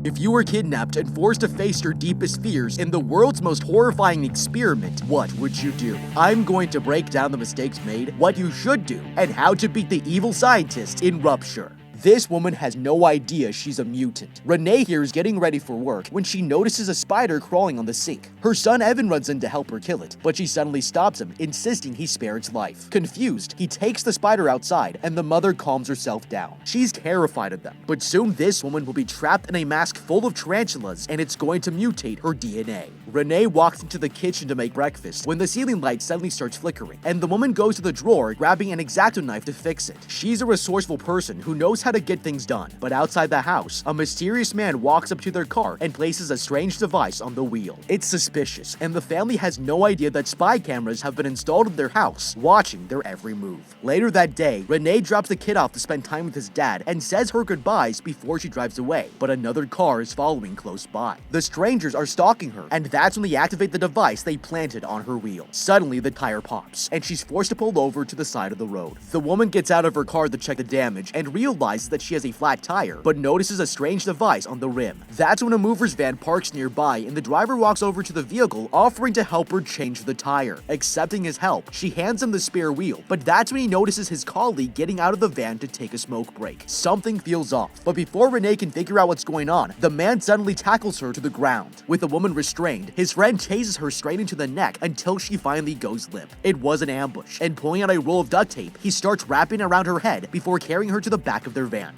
If you were kidnapped and forced to face your deepest fears in the world's most horrifying experiment, what would you do? I'm going to break down the mistakes made, what you should do, and how to beat the evil scientist in Rupture. This woman has no idea she's a mutant. Renee here is getting ready for work when she notices a spider crawling on the sink. Her son Evan runs in to help her kill it, but she suddenly stops him, insisting he spare its life. Confused, he takes the spider outside, and the mother calms herself down. She's terrified of them, but soon this woman will be trapped in a mask full of tarantulas, and it's going to mutate her DNA. Renee walks into the kitchen to make breakfast when the ceiling light suddenly starts flickering, and the woman goes to the drawer, grabbing an X-Acto knife to fix it. She's a resourceful person who knows how to get things done, but outside the house, a mysterious man walks up to their car and places a strange device on the wheel. It's suspicious, and the family has no idea that spy cameras have been installed in their house, watching their every move. Later that day, Renee drops the kid off to spend time with his dad and says her goodbyes before she drives away, but another car is following close by. The strangers are stalking her, and that's when they activate the device they planted on her wheel. Suddenly, the tire pops, and she's forced to pull over to the side of the road. The woman gets out of her car to check the damage and realizes that she has a flat tire, but notices a strange device on the rim. That's when a mover's van parks nearby, and the driver walks over to the vehicle, offering to help her change the tire. Accepting his help, she hands him the spare wheel, but that's when he notices his colleague getting out of the van to take a smoke break. Something feels off, but before Renee can figure out what's going on, the man suddenly tackles her to the ground. With the woman restrained, his friend chases her straight into the neck until she finally goes limp. It was an ambush, and pulling out a roll of duct tape, he starts wrapping around her head before carrying her to the back of their van.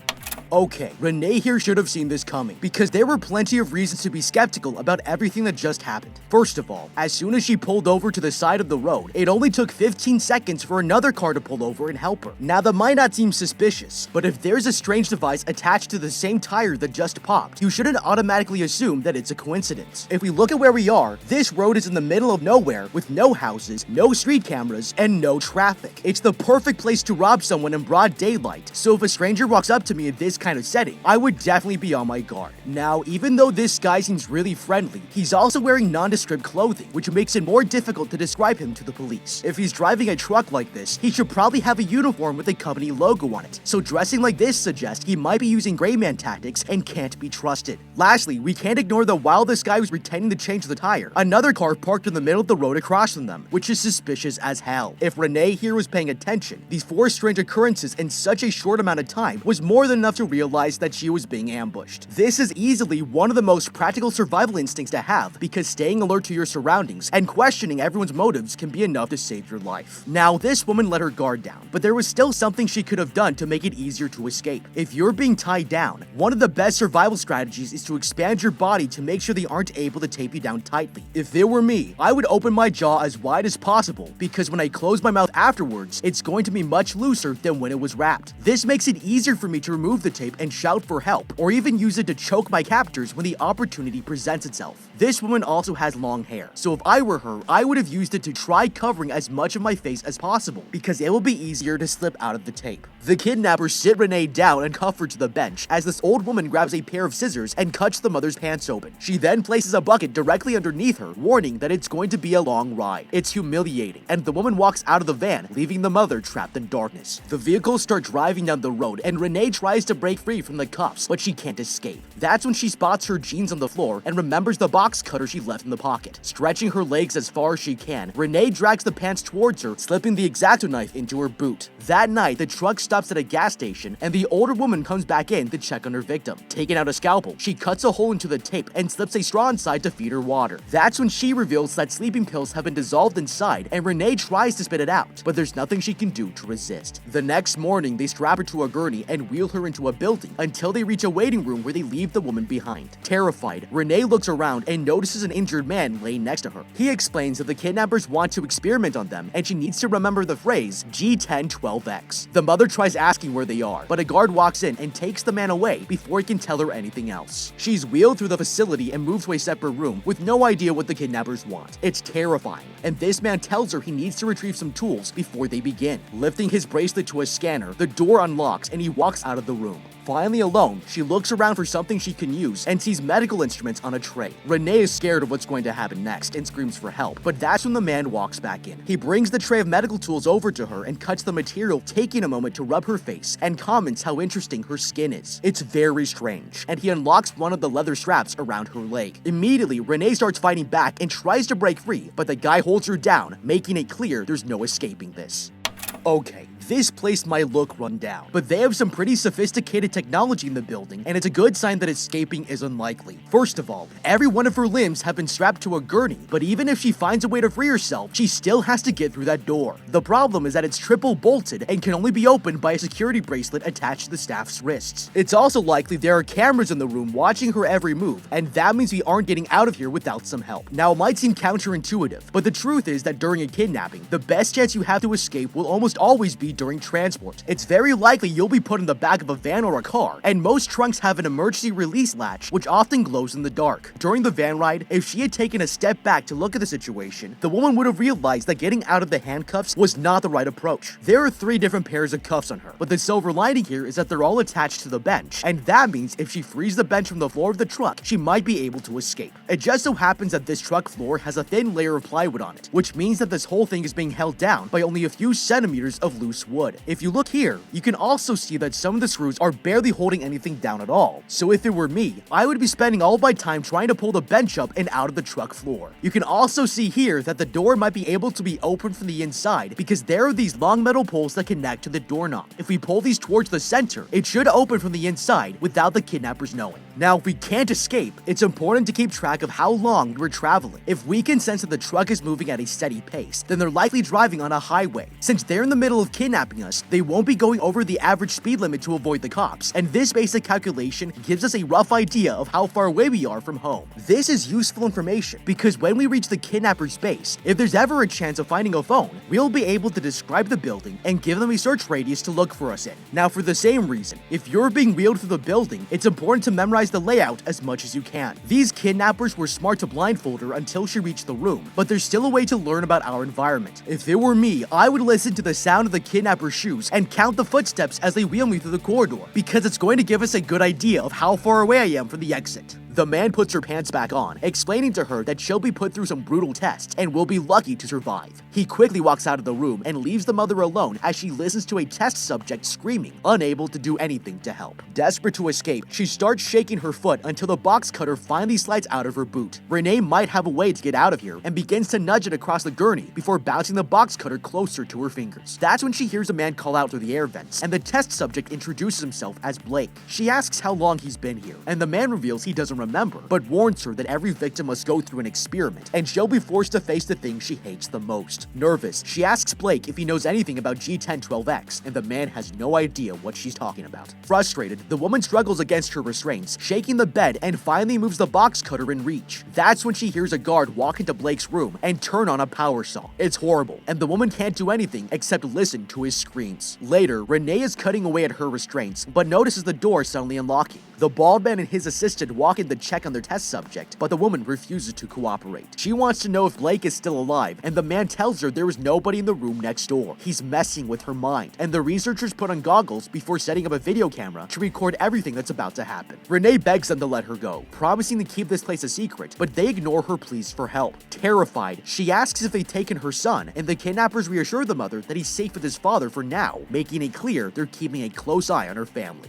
Okay, Renee here should have seen this coming, because there were plenty of reasons to be skeptical about everything that just happened. First of all, as soon as she pulled over to the side of the road, it only took 15 seconds for another car to pull over and help her. Now that might not seem suspicious, but if there's a strange device attached to the same tire that just popped, you shouldn't automatically assume that it's a coincidence. If we look at where we are, this road is in the middle of nowhere with no houses, no street cameras, and no traffic. It's the perfect place to rob someone in broad daylight, so if a stranger walks up to me in this kind of setting, I would definitely be on my guard. Now, even though this guy seems really friendly, he's also wearing nondescript clothing, which makes it more difficult to describe him to the police. If he's driving a truck like this, he should probably have a uniform with a company logo on it, so dressing like this suggests he might be using gray man tactics and can't be trusted. Lastly, we can't ignore that while this guy was pretending to change the tire, another car parked in the middle of the road across from them, which is suspicious as hell. If Renee here was paying attention, these four strange occurrences in such a short amount of time was more than enough to realize that she was being ambushed. This is easily one of the most practical survival instincts to have, because staying alert to your surroundings and questioning everyone's motives can be enough to save your life. Now, this woman let her guard down, but there was still something she could have done to make it easier to escape. If you're being tied down, one of the best survival strategies is to expand your body to make sure they aren't able to tape you down tightly. If it were me, I would open my jaw as wide as possible, because when I close my mouth afterwards, it's going to be much looser than when it was wrapped. This makes it easier for me to remove the tape and shout for help, or even use it to choke my captors when the opportunity presents itself. This woman also has long hair, so if I were her, I would have used it to try covering as much of my face as possible, because it will be easier to slip out of the tape. The kidnappers sit Renee down and cuff her to the bench, as this old woman grabs a pair of scissors and cuts the mother's pants open. She then places a bucket directly underneath her, warning that it's going to be a long ride. It's humiliating, and the woman walks out of the van, leaving the mother trapped in darkness. The vehicles start driving down the road, and Renee tries to break free from the cuffs, but she can't escape. That's when she spots her jeans on the floor and remembers the box cutter she left in the pocket. Stretching her legs as far as she can, Renee drags the pants towards her, slipping the X-Acto knife into her boot. That night, the truck stops at a gas station, and the older woman comes back in to check on her victim. Taking out a scalpel, she cuts a hole into the tape and slips a straw inside to feed her water. That's when she reveals that sleeping pills have been dissolved inside, and Renee tries to spit it out, but there's nothing she can do to resist. The next morning, they strap her to a gurney and wheel her into a building until they reach a waiting room where they leave the woman behind. Terrified, Renee looks around and notices an injured man laying next to her. He explains that the kidnappers want to experiment on them, and she needs to remember the phrase G1012X. The mother tries asking where they are, but a guard walks in and takes the man away before he can tell her anything else. She's wheeled through the facility and moved to a separate room with no idea what the kidnappers want. It's terrifying, and this man tells her he needs to retrieve some tools before they begin. Lifting his bracelet to a scanner, the door unlocks and he walks out of the room. Finally alone, she looks around for something she can use and sees medical instruments on a tray. Renee is scared of what's going to happen next and screams for help, but that's when the man walks back in. He brings the tray of medical tools over to her and cuts the material, taking a moment to rub her face and comments how interesting her skin is. It's very strange, and he unlocks one of the leather straps around her leg. Immediately, Renee starts fighting back and tries to break free, but the guy holds her down, making it clear there's no escaping this. Okay, this place might look run down, but they have some pretty sophisticated technology in the building, and it's a good sign that escaping is unlikely. First of all, every one of her limbs have been strapped to a gurney, but even if she finds a way to free herself, she still has to get through that door. The problem is that it's triple bolted and can only be opened by a security bracelet attached to the staff's wrists. It's also likely there are cameras in the room watching her every move, and that means we aren't getting out of here without some help. Now, it might seem counterintuitive, but the truth is that during a kidnapping, the best chance you have to escape will almost always be during transport. It's very likely you'll be put in the back of a van or a car, and most trunks have an emergency release latch which often glows in the dark. During the van ride, if she had taken a step back to look at the situation, the woman would have realized that getting out of the handcuffs was not the right approach. There are 3 different pairs of cuffs on her, but the silver lining here is that they're all attached to the bench, and that means if she frees the bench from the floor of the truck, she might be able to escape. It just so happens that this truck floor has a thin layer of plywood on it, which means that this whole thing is being held down by only a few centimeters of loose wood. If you look here, you can also see that some of the screws are barely holding anything down at all. So if it were me, I would be spending all of my time trying to pull the bench up and out of the truck floor. You can also see here that the door might be able to be opened from the inside because there are these long metal poles that connect to the doorknob. If we pull these towards the center, it should open from the inside without the kidnappers knowing. Now, if we can't escape, it's important to keep track of how long we're traveling. If we can sense that the truck is moving at a steady pace, then they're likely driving on a highway. Since they're in the middle of kidnapping us, they won't be going over the average speed limit to avoid the cops, and this basic calculation gives us a rough idea of how far away we are from home. This is useful information because when we reach the kidnapper's base, if there's ever a chance of finding a phone, we'll be able to describe the building and give them a search radius to look for us in. Now, for the same reason, if you're being wheeled through the building, it's important to memorize the layout as much as you can. These kidnappers were smart to blindfold her until she reached the room, but there's still a way to learn about our environment. If it were me, I would listen to the sound of the kidnapper's shoes and count the footsteps as they wheel me through the corridor, because it's going to give us a good idea of how far away I am from the exit. The man puts her pants back on, explaining to her that she'll be put through some brutal tests and will be lucky to survive. He quickly walks out of the room and leaves the mother alone as she listens to a test subject screaming, unable to do anything to help. Desperate to escape, she starts shaking her foot until the box cutter finally slides out of her boot. Renee might have a way to get out of here and begins to nudge it across the gurney before bouncing the box cutter closer to her fingers. That's when she hears a man call out through the air vents, and the test subject introduces himself as Blake. She asks how long he's been here, and the man reveals he doesn't remember, but warns her that every victim must go through an experiment, and she'll be forced to face the thing she hates the most. Nervous, she asks Blake if he knows anything about G1012X, and the man has no idea what she's talking about. Frustrated, the woman struggles against her restraints, shaking the bed, and finally moves the box cutter in reach. That's when she hears a guard walk into Blake's room and turn on a power saw. It's horrible, and the woman can't do anything except listen to his screams. Later, Renee is cutting away at her restraints, but notices the door suddenly unlocking. The bald man and his assistant walk in to check on their test subject, but the woman refuses to cooperate. She wants to know if Blake is still alive, and the man tells her there is nobody in the room next door. He's messing with her mind, and the researchers put on goggles before setting up a video camera to record everything that's about to happen. Renee begs them to let her go, promising to keep this place a secret, but they ignore her pleas for help. Terrified, she asks if they've taken her son, and the kidnappers reassure the mother that he's safe with his father for now, making it clear they're keeping a close eye on her family.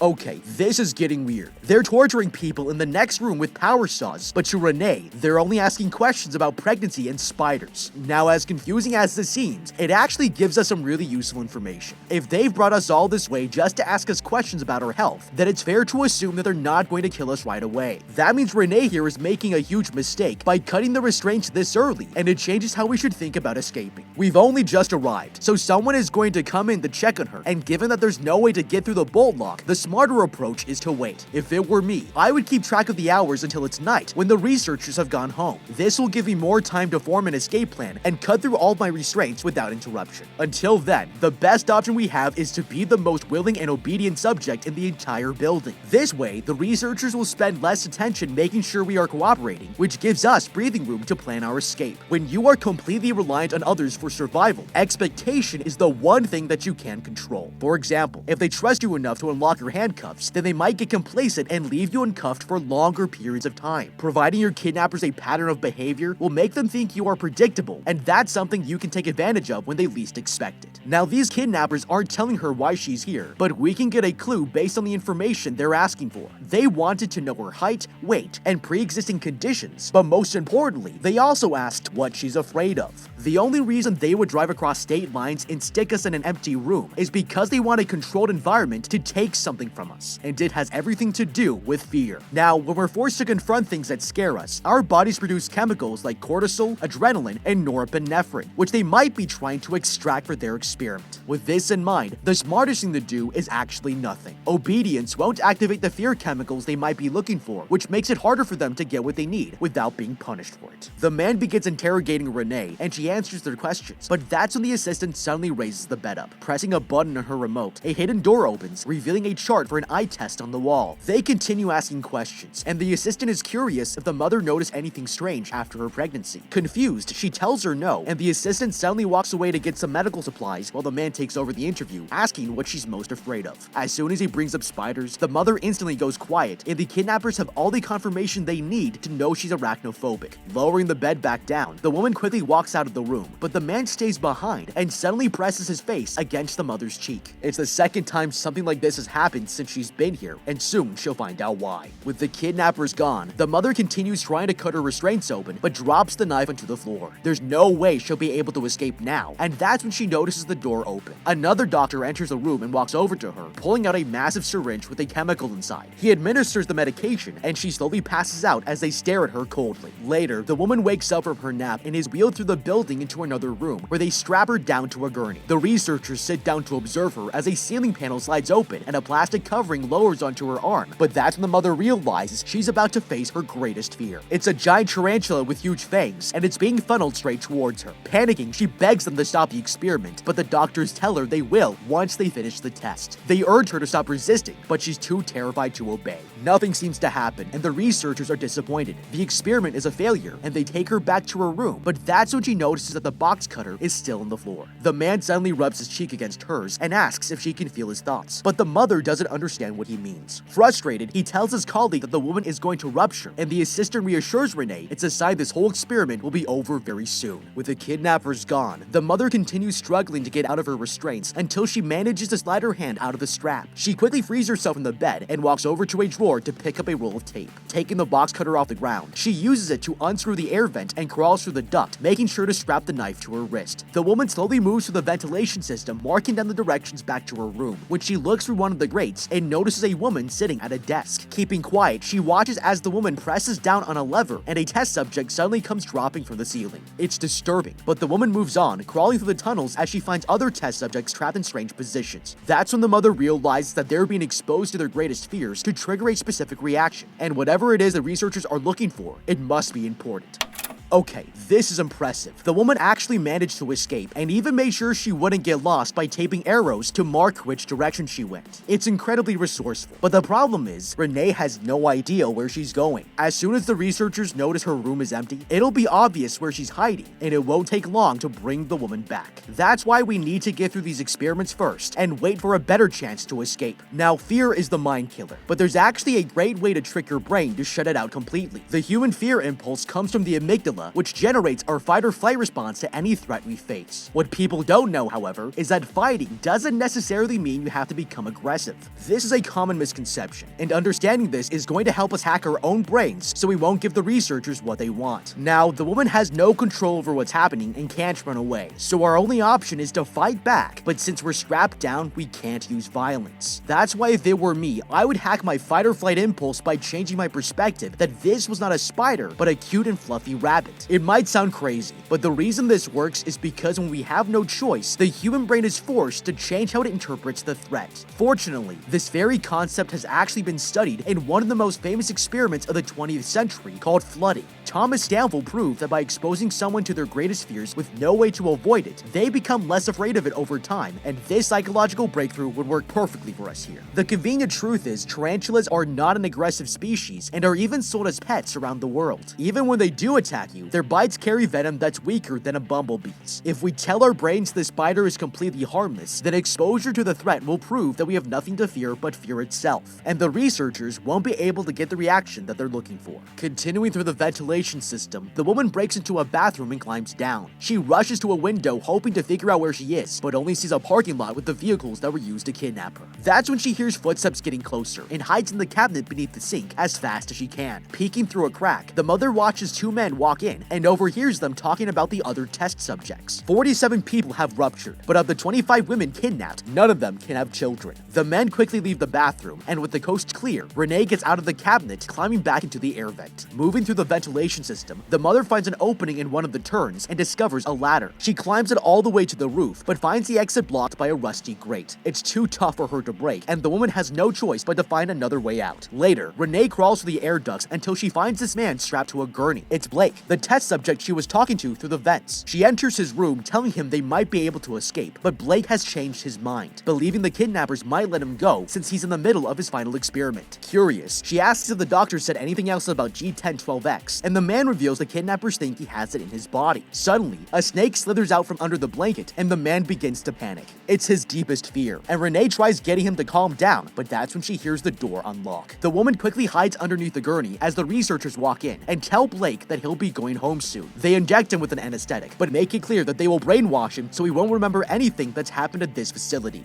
Okay, this is getting weird. They're torturing people in the next room with power saws, but to Renee, they're only asking questions about pregnancy and spiders. Now, as confusing as this seems, it actually gives us some really useful information. If they've brought us all this way just to ask us questions about our health, then it's fair to assume that they're not going to kill us right away. That means Renee here is making a huge mistake by cutting the restraints this early, and it changes how we should think about escaping. We've only just arrived, so someone is going to come in to check on her, and given that there's no way to get through the bolt lock, the smarter approach is to wait. If it were me, I would keep track of the hours until it's night, when the researchers have gone home. This will give me more time to form an escape plan and cut through all of my restraints without interruption. Until then, the best option we have is to be the most willing and obedient subject in the entire building. This way, the researchers will spend less attention making sure we are cooperating, which gives us breathing room to plan our escape. When you are completely reliant on others for survival, expectation is the one thing that you can control. For example, if they trust you enough to unlock your handcuffs, then they might get complacent and leave you uncuffed for longer periods of time. Providing your kidnappers a pattern of behavior will make them think you are predictable, and that's something you can take advantage of when they least expect it. Now, these kidnappers aren't telling her why she's here, but we can get a clue based on the information they're asking for. They wanted to know her height, weight, and pre-existing conditions, but most importantly, they also asked what she's afraid of. The only reason they would drive across state lines and stick us in an empty room is because they want a controlled environment to take something from us, and it has everything to do with fear. Now, when we're forced to confront things that scare us, our bodies produce chemicals like cortisol, adrenaline, and norepinephrine, which they might be trying to extract for their experiment. With this in mind, the smartest thing to do is actually nothing. Obedience won't activate the fear chemicals they might be looking for, which makes it harder for them to get what they need without being punished for it. The man begins interrogating Renee, and she answers their questions, but that's when the assistant suddenly raises the bed up. Pressing a button on her remote, a hidden door opens, revealing a chart for an eye test on the wall. They continue asking questions, and the assistant is curious if the mother noticed anything strange after her pregnancy. Confused, she tells her no, and the assistant suddenly walks away to get some medical supplies while the man takes over the interview, asking what she's most afraid of. As soon as he brings up spiders, the mother instantly goes quiet, and the kidnappers have all the confirmation they need to know she's arachnophobic. Lowering the bed back down, the woman quickly walks out of the room, but the man stays behind and suddenly presses his face against the mother's cheek. It's the second time something like this has happened since she's been here, and soon she'll find out why. With the kidnappers gone, the mother continues trying to cut her restraints open, but drops the knife onto the floor. There's no way she'll be able to escape now, and that's when she notices the door open. Another doctor enters the room and walks over to her, pulling out a massive syringe with a chemical inside. He administers the medication, and she slowly passes out as they stare at her coldly. Later, the woman wakes up from her nap and is wheeled through the building into another room, where they strap her down to a gurney. The researchers sit down to observe her as a ceiling panel slides open and a plastic covering lowers onto her arm, but that's when the mother realizes she's about to face her greatest fear. It's a giant tarantula with huge fangs, and it's being funneled straight towards her. Panicking, she begs them to stop the experiment, but the doctors tell her they will once they finish the test. They urge her to stop resisting, but she's too terrified to obey. Nothing seems to happen, and the researchers are disappointed. The experiment is a failure, and they take her back to her room, but that's when she notices that the box cutter is still on the floor. The man suddenly rubs his cheek against hers and asks if she can feel his thoughts, but the mother doesn't understand what he means. Frustrated, he tells his colleague that the woman is going to rupture, and the assistant reassures Renee it's a sign this whole experiment will be over very soon. With the kidnappers gone, the mother continues struggling to get out of her restraints until she manages to slide her hand out of the strap. She quickly frees herself in the bed and walks over to a drawer to pick up a roll of tape. Taking the box cutter off the ground, she uses it to unscrew the air vent and crawls through the duct, making sure to strap the knife to her wrist. The woman slowly moves through the ventilation system, marking down the directions back to her room. When she looks through one of the grates and notices a woman sitting at a desk. Keeping quiet, she watches as the woman presses down on a lever and a test subject suddenly comes dropping from the ceiling. It's disturbing, but the woman moves on, crawling through the tunnels as she finds other test subjects trapped in strange positions. That's when the mother realizes that they're being exposed to their greatest fears to trigger a specific reaction, and whatever it is the researchers are looking for, it must be important. Okay, this is impressive. The woman actually managed to escape and even made sure she wouldn't get lost by taping arrows to mark which direction she went. It's incredibly resourceful, but the problem is, Renee has no idea where she's going. As soon as the researchers notice her room is empty, it'll be obvious where she's hiding, and it won't take long to bring the woman back. That's why we need to get through these experiments first and wait for a better chance to escape. Now, fear is the mind killer, but there's actually a great way to trick your brain to shut it out completely. The human fear impulse comes from the amygdala, which generates our fight or flight response to any threat we face. What people don't know, however, is that fighting doesn't necessarily mean you have to become aggressive. This is a common misconception, and understanding this is going to help us hack our own brains so we won't give the researchers what they want. Now, the woman has no control over what's happening and can't run away, so our only option is to fight back, but since we're strapped down, we can't use violence. That's why if it were me, I would hack my fight or flight impulse by changing my perspective that this was not a spider, but a cute and fluffy rabbit. It might sound crazy, but the reason this works is because when we have no choice, the human brain is forced to change how it interprets the threat. Fortunately, this very concept has actually been studied in one of the most famous experiments of the 20th century called flooding. Thomas Stanfield proved that by exposing someone to their greatest fears with no way to avoid it, they become less afraid of it over time, and this psychological breakthrough would work perfectly for us here. The convenient truth is, tarantulas are not an aggressive species and are even sold as pets around the world. Even when they do attack you, you, their bites carry venom that's weaker than a bumblebee's. If we tell our brains the spider is completely harmless, then exposure to the threat will prove that we have nothing to fear but fear itself, and the researchers won't be able to get the reaction that they're looking for. Continuing through the ventilation system, the woman breaks into a bathroom and climbs down. She rushes to a window hoping to figure out where she is, but only sees a parking lot with the vehicles that were used to kidnap her. That's when she hears footsteps getting closer and hides in the cabinet beneath the sink as fast as she can. Peeking through a crack, the mother watches two men walk in and overhears them talking about the other test subjects. 47 people have ruptured, but of the 25 women kidnapped, none of them can have children. The men quickly leave the bathroom, and with the coast clear, Renee gets out of the cabinet, climbing back into the air vent. Moving through the ventilation system, the mother finds an opening in one of the turns and discovers a ladder. She climbs it all the way to the roof, but finds the exit blocked by a rusty grate. It's too tough for her to break, and the woman has no choice but to find another way out. Later, Renee crawls through the air ducts until she finds this man strapped to a gurney. It's Blake, the test subject she was talking to through the vents. She enters his room, telling him they might be able to escape, but Blake has changed his mind, believing the kidnappers might let him go since he's in the middle of his final experiment. Curious, she asks if the doctor said anything else about G1012X, and the man reveals the kidnappers think he has it in his body. Suddenly, a snake slithers out from under the blanket, and the man begins to panic. It's his deepest fear, and Renee tries getting him to calm down, but that's when she hears the door unlock. The woman quickly hides underneath the gurney as the researchers walk in and tell Blake that he'll be going home soon. They inject him with an anesthetic, but make it clear that they will brainwash him so he won't remember anything that's happened at this facility.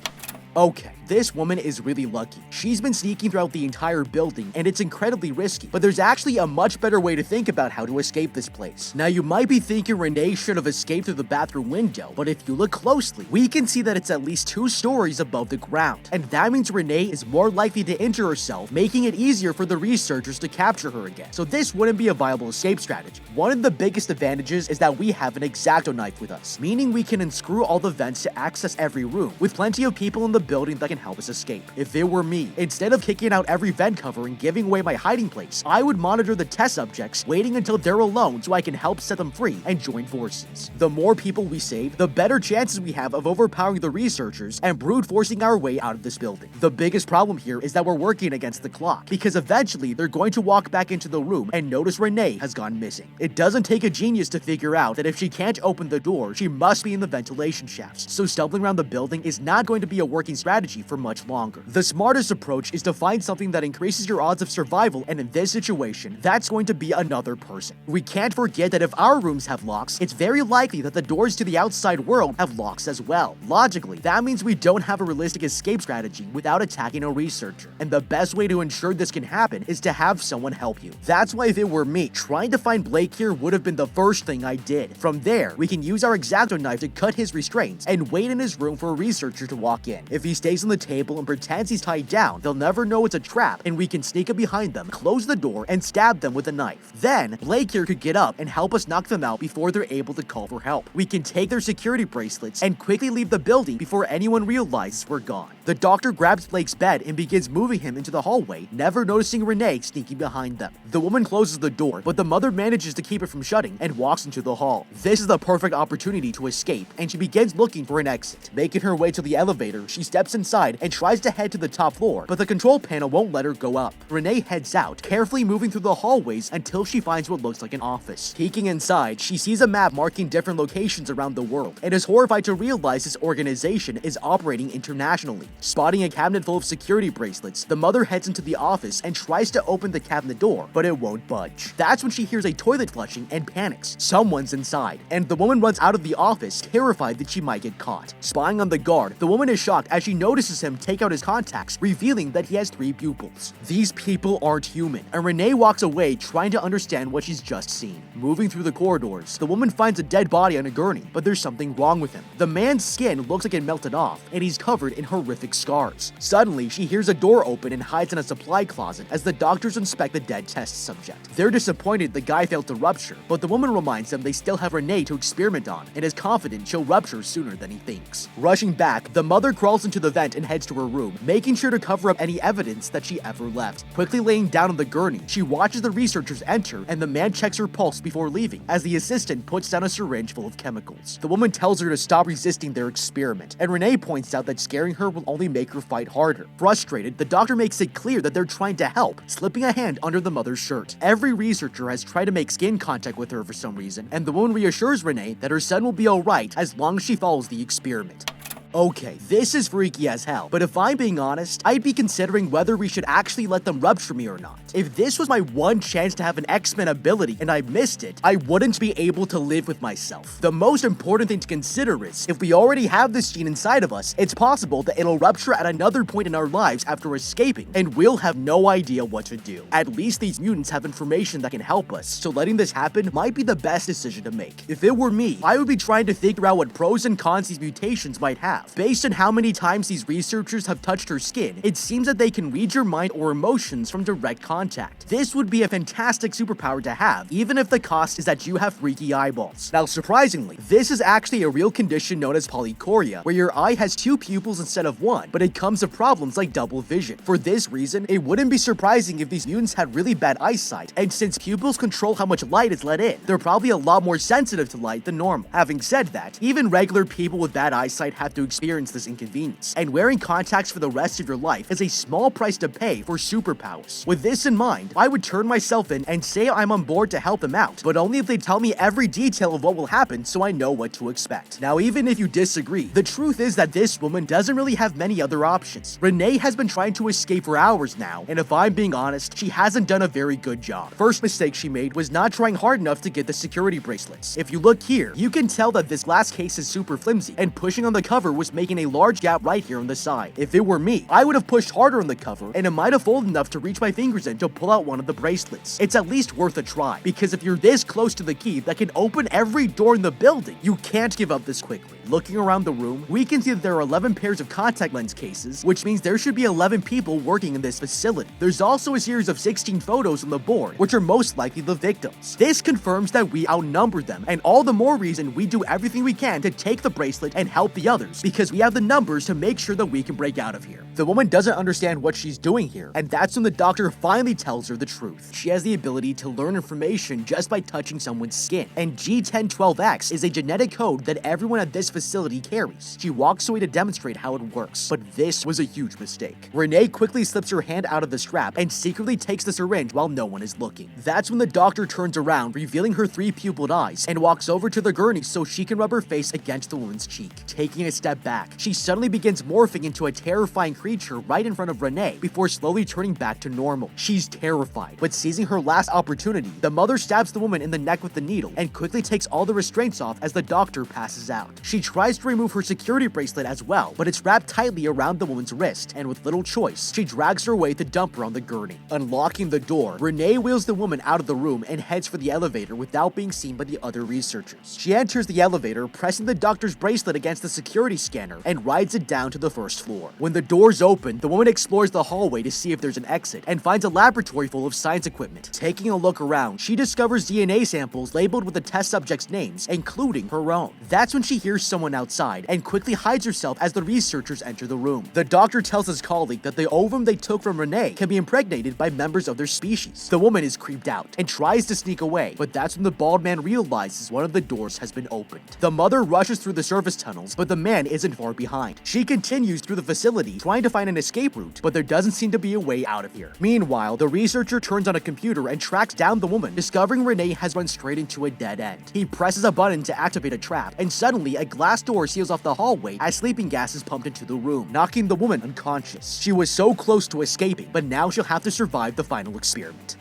Okay, this woman is really lucky. She's been sneaking throughout the entire building, and it's incredibly risky, but there's actually a much better way to think about how to escape this place. Now, you might be thinking Renee should have escaped through the bathroom window, but if you look closely, we can see that it's at least 2 stories above the ground, and that means Renee is more likely to injure herself, making it easier for the researchers to capture her again. So this wouldn't be a viable escape strategy. One of the biggest advantages is that we have an X-Acto knife with us, meaning we can unscrew all the vents to access every room, with plenty of people in the building that can help us escape. If it were me, instead of kicking out every vent cover and giving away my hiding place, I would monitor the test subjects, waiting until they're alone so I can help set them free and join forces. The more people we save, the better chances we have of overpowering the researchers and brute forcing our way out of this building. The biggest problem here is that we're working against the clock, because eventually they're going to walk back into the room and notice Renee has gone missing. It doesn't take a genius to figure out that if she can't open the door, she must be in the ventilation shafts, so stumbling around the building is not going to be a working strategy for much longer. The smartest approach is to find something that increases your odds of survival, and in this situation, that's going to be another person. We can't forget that if our rooms have locks, it's very likely that the doors to the outside world have locks as well. Logically, that means we don't have a realistic escape strategy without attacking a researcher, and the best way to ensure this can happen is to have someone help you. That's why if it were me, trying to find Blake here would have been the first thing I did. From there, we can use our X-Acto knife to cut his restraints and wait in his room for a researcher to walk in. If he stays on the table and pretends he's tied down, they'll never know it's a trap, and we can sneak up behind them, close the door, and stab them with a knife. Then, Blake here could get up and help us knock them out before they're able to call for help. We can take their security bracelets and quickly leave the building before anyone realizes we're gone. The doctor grabs Blake's bed and begins moving him into the hallway, never noticing Renee sneaking behind them. The woman closes the door, but the mother manages to keep it from shutting and walks into the hall. This is the perfect opportunity to escape, and she begins looking for an exit. Making her way to the elevator, she steps inside and tries to head to the top floor, but the control panel won't let her go up. Renee heads out, carefully moving through the hallways until she finds what looks like an office. Peeking inside, she sees a map marking different locations around the world, and is horrified to realize this organization is operating internationally. Spotting a cabinet full of security bracelets, the mother heads into the office and tries to open the cabinet door, but it won't budge. That's when she hears a toilet flushing and panics. Someone's inside, and the woman runs out of the office, terrified that she might get caught. Spying on the guard, the woman is shocked as she notices him take out his contacts, revealing that he has 3 pupils. These people aren't human, and Renee walks away trying to understand what she's just seen. Moving through the corridors, the woman finds a dead body on a gurney, but there's something wrong with him. The man's skin looks like it melted off, and he's covered in horrific scars. Suddenly, she hears a door open and hides in a supply closet as the doctors inspect the dead test subject. They're disappointed the guy failed to rupture, but the woman reminds them they still have Renee to experiment on, and is confident she'll rupture sooner than he thinks. Rushing back, the mother crawls into the vent and and heads to her room, making sure to cover up any evidence that she ever left. Quickly laying down on the gurney, she watches the researchers enter, and the man checks her pulse before leaving, as the assistant puts down a syringe full of chemicals. The woman tells her to stop resisting their experiment, and Renee points out that scaring her will only make her fight harder. Frustrated, the doctor makes it clear that they're trying to help, slipping a hand under the mother's shirt. Every researcher has tried to make skin contact with her for some reason, and the woman reassures Renee that her son will be alright as long as she follows the experiment. Okay, this is freaky as hell, but if I'm being honest, I'd be considering whether we should actually let them rupture me or not. If this was my one chance to have an X-Men ability and I missed it, I wouldn't be able to live with myself. The most important thing to consider is, if we already have this gene inside of us, it's possible that it'll rupture at another point in our lives after escaping, and we'll have no idea what to do. At least these mutants have information that can help us, so letting this happen might be the best decision to make. If it were me, I would be trying to figure out what pros and cons these mutations might have. Based on how many times these researchers have touched her skin, it seems that they can read your mind or emotions from direct contact. This would be a fantastic superpower to have, even if the cost is that you have freaky eyeballs. Now, surprisingly, this is actually a real condition known as polychoria, where your eye has two pupils instead of one, but it comes to problems like double vision. For this reason, it wouldn't be surprising if these mutants had really bad eyesight, and since pupils control how much light is let in, they're probably a lot more sensitive to light than normal. Having said that, even regular people with bad eyesight have to experience this inconvenience, and wearing contacts for the rest of your life is a small price to pay for superpowers. With this in mind, I would turn myself in and say I'm on board to help them out, but only if they tell me every detail of what will happen so I know what to expect. Now, even if you disagree, the truth is that this woman doesn't really have many other options. Renee has been trying to escape for hours now, and if I'm being honest, she hasn't done a very good job. First mistake she made was not trying hard enough to get the security bracelets. If you look here, you can tell that this glass case is super flimsy, and pushing on the cover was making a large gap right here on the side. If it were me, I would have pushed harder on the cover, and it might have folded enough to reach my fingers in to pull out one of the bracelets. It's at least worth a try, because if you're this close to the key that can open every door in the building, you can't give up this quickly. Looking around the room, we can see that there are 11 pairs of contact lens cases, which means there should be 11 people working in this facility. There's also a series of 16 photos on the board, which are most likely the victims. This confirms that we outnumber them, and all the more reason we do everything we can to take the bracelet and help the others, because we have the numbers to make sure that we can break out of here. The woman doesn't understand what she's doing here, and that's when the doctor finally tells her the truth. She has the ability to learn information just by touching someone's skin, and G1012X is a genetic code that everyone at this facility carries. She walks away to demonstrate how it works, but this was a huge mistake. Renee quickly slips her hand out of the strap and secretly takes the syringe while no one is looking. That's when the doctor turns around, revealing her three pupiled eyes, and walks over to the gurney so she can rub her face against the woman's cheek. Taking a step back, she suddenly begins morphing into a terrifying creature right in front of Renee before slowly turning back to normal. She's terrified, but seizing her last opportunity, the mother stabs the woman in the neck with the needle and quickly takes all the restraints off as the doctor passes out. She tries to remove her security bracelet as well, but it's wrapped tightly around the woman's wrist, and with little choice, she drags her away to dump her on the gurney. Unlocking the door, Renee wheels the woman out of the room and heads for the elevator without being seen by the other researchers. She enters the elevator, pressing the doctor's bracelet against the security scanner, and rides it down to the first floor. When the doors open, the woman explores the hallway to see if there's an exit, and finds a laboratory full of science equipment. Taking a look around, she discovers DNA samples labeled with the test subjects' names, including her own. That's when she hears someone outside, and quickly hides herself as the researchers enter the room. The doctor tells his colleague that the ovum they took from Renee can be impregnated by members of their species. The woman is creeped out, and tries to sneak away, but that's when the bald man realizes one of the doors has been opened. The mother rushes through the service tunnels, but the man isn't far behind. She continues through the facility, trying to find an escape route, but there doesn't seem to be a way out of here. Meanwhile, the researcher turns on a computer and tracks down the woman, discovering Renee has run straight into a dead end. He presses a button to activate a trap, and suddenly a glass door seals off the hallway as sleeping gas is pumped into the room, knocking the woman unconscious. She was so close to escaping, but now she'll have to survive the final experiment.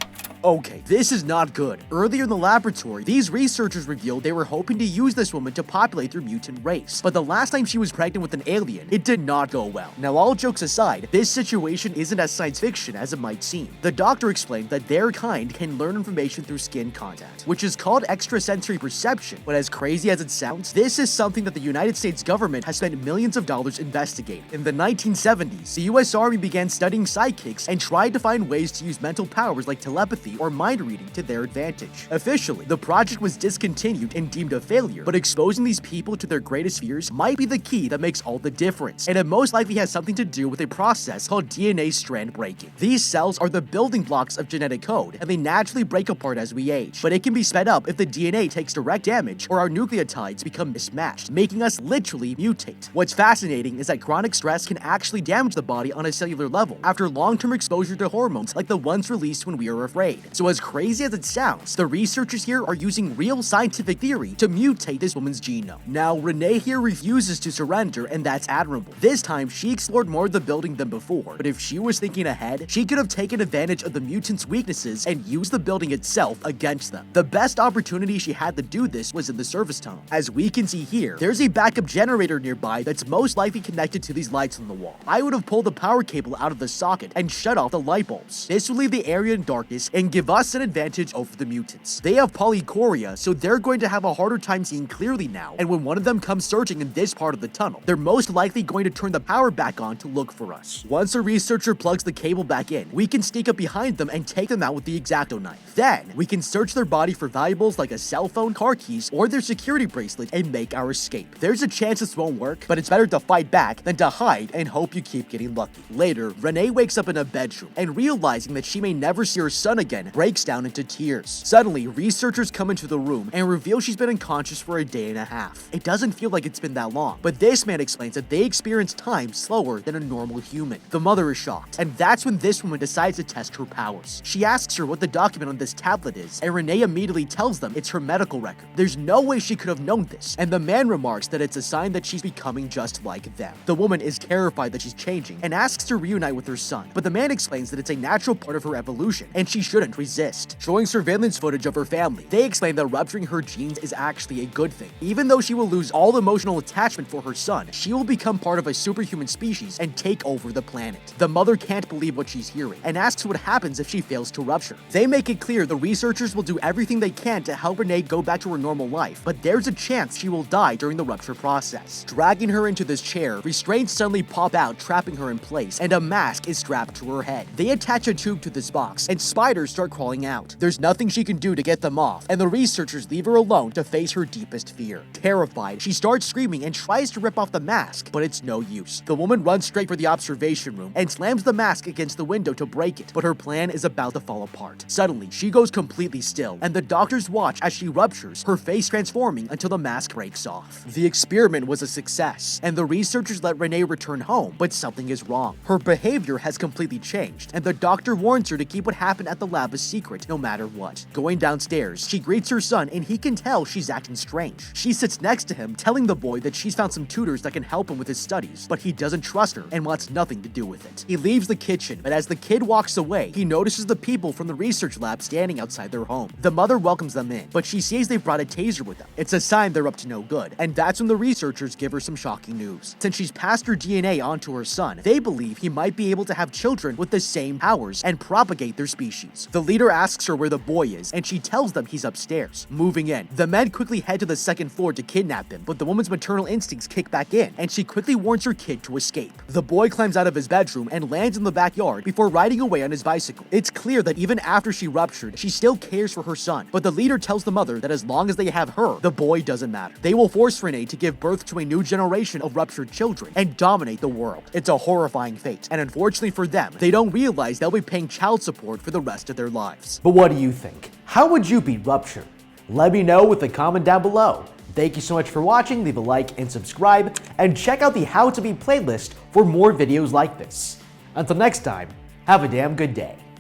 Okay, this is not good. Earlier in the laboratory, these researchers revealed they were hoping to use this woman to populate their mutant race. But the last time she was pregnant with an alien, it did not go well. Now, all jokes aside, this situation isn't as science fiction as it might seem. The doctor explained that their kind can learn information through skin contact, which is called extrasensory perception. But as crazy as it sounds, this is something that the United States government has spent millions of dollars investigating. In the 1970s, the US Army began studying sidekicks and tried to find ways to use mental powers like telepathy telepathy or mind reading to their advantage. Officially, the project was discontinued and deemed a failure, but exposing these people to their greatest fears might be the key that makes all the difference, and it most likely has something to do with a process called DNA strand breaking. These cells are the building blocks of genetic code, and they naturally break apart as we age, but it can be sped up if the DNA takes direct damage or our nucleotides become mismatched, making us literally mutate. What's fascinating is that chronic stress can actually damage the body on a cellular level after long-term exposure to hormones like the ones released when we are afraid. So as crazy as it sounds, the researchers here are using real scientific theory to mutate this woman's genome. Now, Renee here refuses to surrender, and that's admirable. This time, she explored more of the building than before, but if she was thinking ahead, she could have taken advantage of the mutants' weaknesses and used the building itself against them. The best opportunity she had to do this was in the service tunnel. As we can see here, there's a backup generator nearby that's most likely connected to these lights on the wall. I would have pulled the power cable out of the socket and shut off the light bulbs. This will leave the area in darkness and give us an advantage over the mutants. They have polychoria, so they're going to have a harder time seeing clearly now, and when one of them comes searching in this part of the tunnel, they're most likely going to turn the power back on to look for us. Once a researcher plugs the cable back in, we can sneak up behind them and take them out with the X-Acto knife. Then, we can search their body for valuables like a cell phone, car keys, or their security bracelet and make our escape. There's a chance this won't work, but it's better to fight back than to hide and hope you keep getting lucky. Later, Renee wakes up in a bedroom and realizing that she may never see her son again, breaks down into tears. Suddenly, researchers come into the room and reveal she's been unconscious for a day and a half. It doesn't feel like it's been that long, but this man explains that they experience time slower than a normal human. The mother is shocked, and that's when this woman decides to test her powers. She asks her what the document on this tablet is, and Renee immediately tells them it's her medical record. There's no way she could have known this, and the man remarks that it's a sign that she's becoming just like them. The woman is terrified that she's changing and asks to reunite with her son, but the man explains that it's a natural part of her evolution and she shouldn't resist. Showing surveillance footage of her family, they explain that rupturing her genes is actually a good thing. Even though she will lose all emotional attachment for her son, she will become part of a superhuman species and take over the planet. The mother can't believe what she's hearing and asks what happens if she fails to rupture. They make it clear the researchers will do everything they can to help Renee go back to her normal life, but there's a chance she will die during the rupture process. Dragging her into this chair, restraints suddenly pop out, trapping her in place, and a mask is strapped to her head. They attach a tube to this box, and spiders start crawling out. There's nothing she can do to get them off, and the researchers leave her alone to face her deepest fear. Terrified, she starts screaming and tries to rip off the mask, but it's no use. The woman runs straight for the observation room and slams the mask against the window to break it, but her plan is about to fall apart. Suddenly, she goes completely still, and the doctors watch as she ruptures, her face transforming until the mask breaks off. The experiment was a success, and the researchers let Renee return home, but something is wrong. Her behavior has completely changed, and the doctor warns her to keep what happened at the lab a secret no matter what. Going downstairs, she greets her son, and he can tell she's acting strange. She sits next to him, telling the boy that she's found some tutors that can help him with his studies, but he doesn't trust her and wants nothing to do with it. He leaves the kitchen, but as the kid walks away, he notices the people from the research lab standing outside their home. The mother welcomes them in, but she sees they've brought a taser with them. It's a sign they're up to no good, and that's when the researchers give her some shocking news. Since she's passed her DNA onto her son, they believe he might be able to have children with the same powers and propagate their species. The leader asks her where the boy is, and she tells them he's upstairs. Moving in, the men quickly head to the second floor to kidnap him, but the woman's maternal instincts kick back in, and she quickly warns her kid to escape. The boy climbs out of his bedroom and lands in the backyard before riding away on his bicycle. It's clear that even after she ruptured, she still cares for her son, but the leader tells the mother that as long as they have her, the boy doesn't matter. They will force Renee to give birth to a new generation of ruptured children and dominate the world. It's a horrifying fate, and unfortunately for them, they don't realize they'll be paying child support for the rest of their lives. But what do you think? How would you beat rupture? Let me know with a comment down below. Thank you so much for watching, leave a like and subscribe, and check out the How to Beat playlist for more videos like this. Until next time, have a damn good day.